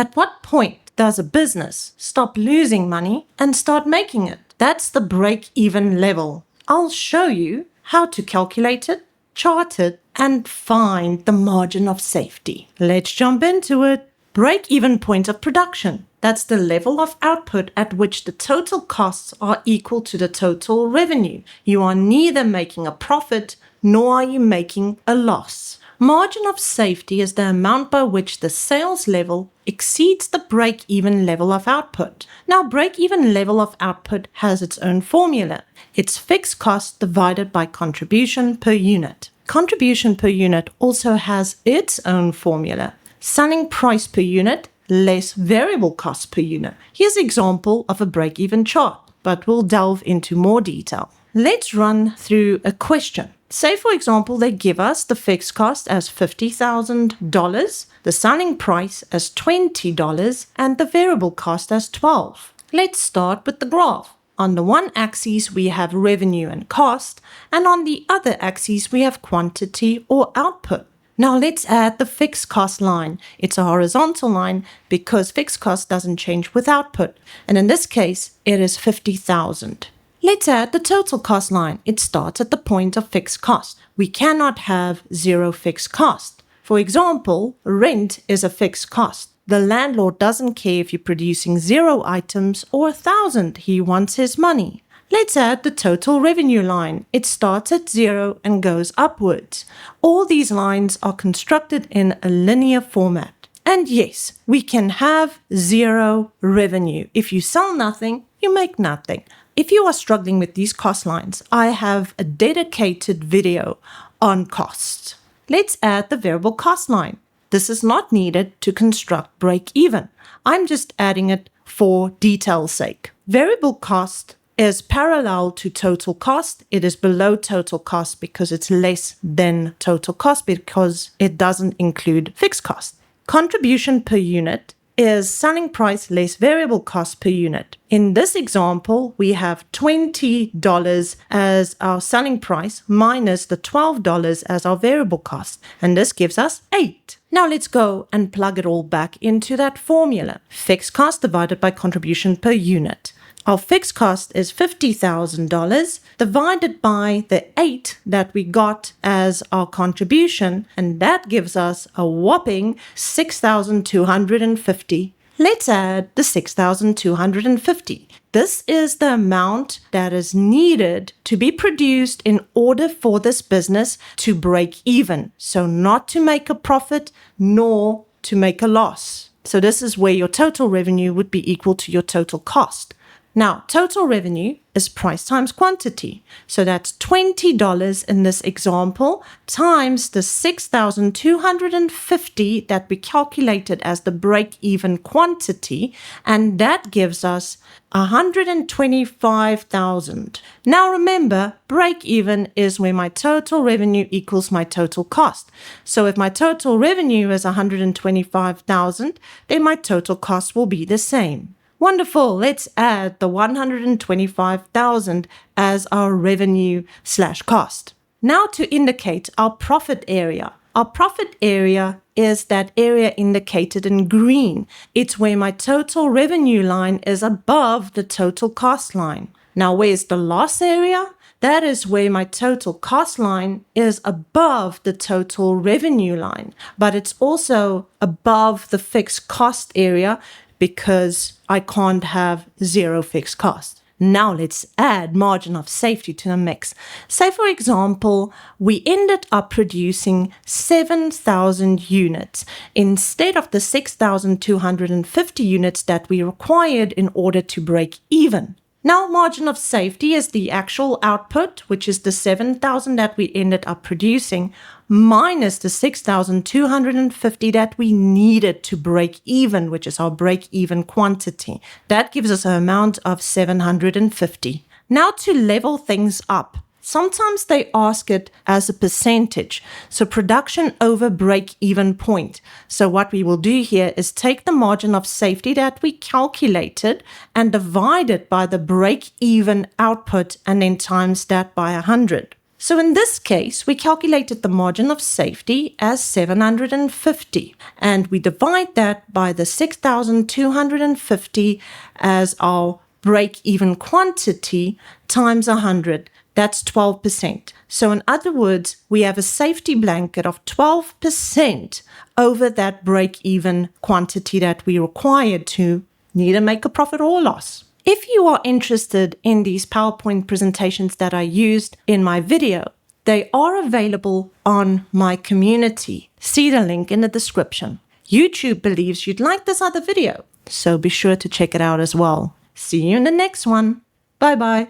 At what point does a business stop losing money and start making it? That's the break-even level. I'll show you how to calculate it, chart it, and find the margin of safety. Let's jump into it. Break-even point of production. That's the level of output at which the total costs are equal to the total revenue. You are neither making a profit nor are you making a loss. Margin of safety is the amount by which the sales level exceeds the break-even level of output. Now, break-even level of output has its own formula. It's fixed cost divided by contribution per unit. Contribution per unit also has its own formula. Selling price per unit less variable cost per unit. Here's an example of a break-even chart, but we'll delve into more detail. Let's run through a question. Say, for example, they give us the fixed cost as $50,000, the selling price as $20, and the variable cost as $12. Let's start with the graph. On the one axis, we have revenue and cost, and on the other axis, we have quantity or output. Now let's add the fixed cost line. It's a horizontal line because fixed cost doesn't change with output. And in this case, it is 50,000. Let's add the total cost line. It starts at the point of fixed cost. We cannot have zero fixed cost. For example, rent is a fixed cost. The landlord doesn't care if you're producing 0 items or 1,000. He wants his money. Let's add the total revenue line. It starts at 0 and goes upwards. All these lines are constructed in a linear format. And yes, we can have zero revenue. If you sell nothing, you make nothing. If you are struggling with these cost lines, I have a dedicated video on costs. Let's add the variable cost line. This is not needed to construct break even. I'm just adding it for detail's sake. Variable cost is parallel to total cost. It is below total cost because it's less than total cost because it doesn't include fixed cost. Contribution per unit is selling price less variable cost per unit. In this example, we have $20 as our selling price minus the $12 as our variable cost, and this gives us 8. Now let's go and plug it all back into that formula. Fixed cost divided by contribution per unit. Our fixed cost is $50,000 divided by the 8 that we got as our contribution, and that gives us a whopping $6,250. Let's add the $6,250. This is the amount that is needed to be produced in order for this business to break even. So not to make a profit nor to make a loss. So this is where your total revenue would be equal to your total cost. Now, total revenue is price times quantity. So that's $20 in this example times the $6,250 that we calculated as the break-even quantity, and that gives us $125,000. Now remember, break-even is where my total revenue equals my total cost. So if my total revenue is $125,000, then my total cost will be the same. Wonderful. Let's add the $125,000 as our revenue/cost. Now to indicate our profit area. Our profit area is that area indicated in green. It's where my total revenue line is above the total cost line. Now where's the loss area? That is where my total cost line is above the total revenue line, but it's also above the fixed cost area because I can't have zero fixed cost. Now let's add margin of safety to the mix. Say, for example, we ended up producing 7,000 units instead of the 6,250 units that we required in order to break even. Now, margin of safety is the actual output, which is the 7,000 that we ended up producing, minus the 6,250 that we needed to break even, which is our break-even quantity. That gives us an amount of 750. Now, to level things up, sometimes they ask it as a percentage, so production over break-even point. So what we will do here is take the margin of safety that we calculated and divide it by the break-even output and then times that by 100. So in this case, we calculated the margin of safety as 750, and we divide that by the 6,250 as our break-even quantity times 100. That's 12%. So in other words, we have a safety blanket of 12% over that break-even quantity that we required to neither make a profit or loss. If you are interested in these PowerPoint presentations that I used in my video, they are available on my community. See the link in the description. YouTube believes you'd like this other video, so be sure to check it out as well. See you in the next one. Bye-bye.